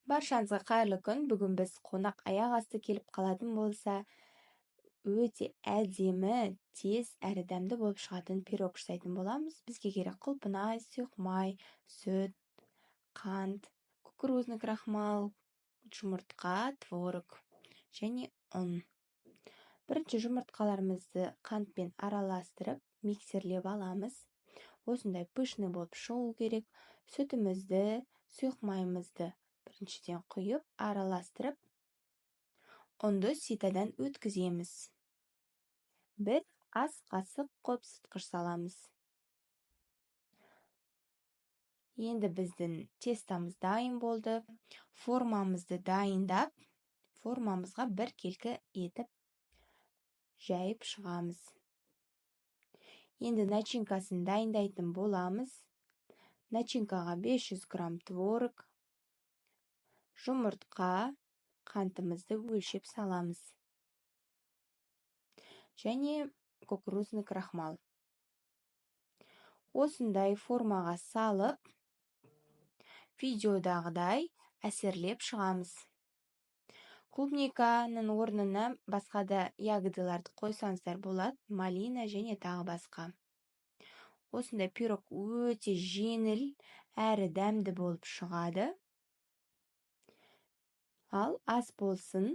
Баршаңызға қайырлы күн. Бүгін біз қонақ аяқ асты келіп қалатын болса, өте әдемі, тез әрі дәмді болып шығатын пирог жасайтын боламыз. Бізге керек құлпынай, сұйық май, сүт, қант, кукурузный крахмал, жұмыртқа, творог және ұн. Бірінші жұмыртқаларымызды қантпен араластырып, миксерлеп аламыз. Осындай пышный болып шығу керек. Сүтімізді, сұйық майымызды біріншіден құйып, араластырып, ұнды ситадан өткіземіз. Бір ас қасық қопсытқыш саламыз. Енді біздің тестамыз дайын болды. Формамызды дайындап, формамызға бір келкі етіп жайып шығамыз. Енді начинкасын дайындайтын боламыз. Начинкаға 500 грамм творог, жұмыртқа, қантымызды өлшеп саламыз. Және кукурузный крахмал. Осындай формаға салып, видеодағыдай әсерлеп шығамыз. Клубниканың орнына басқа да ягодаларды қойсаңыздар болады, малина және тағы басқа. Осындай пирог өте жеңіл әрі дәмді болып шығады. Ал ас болсын,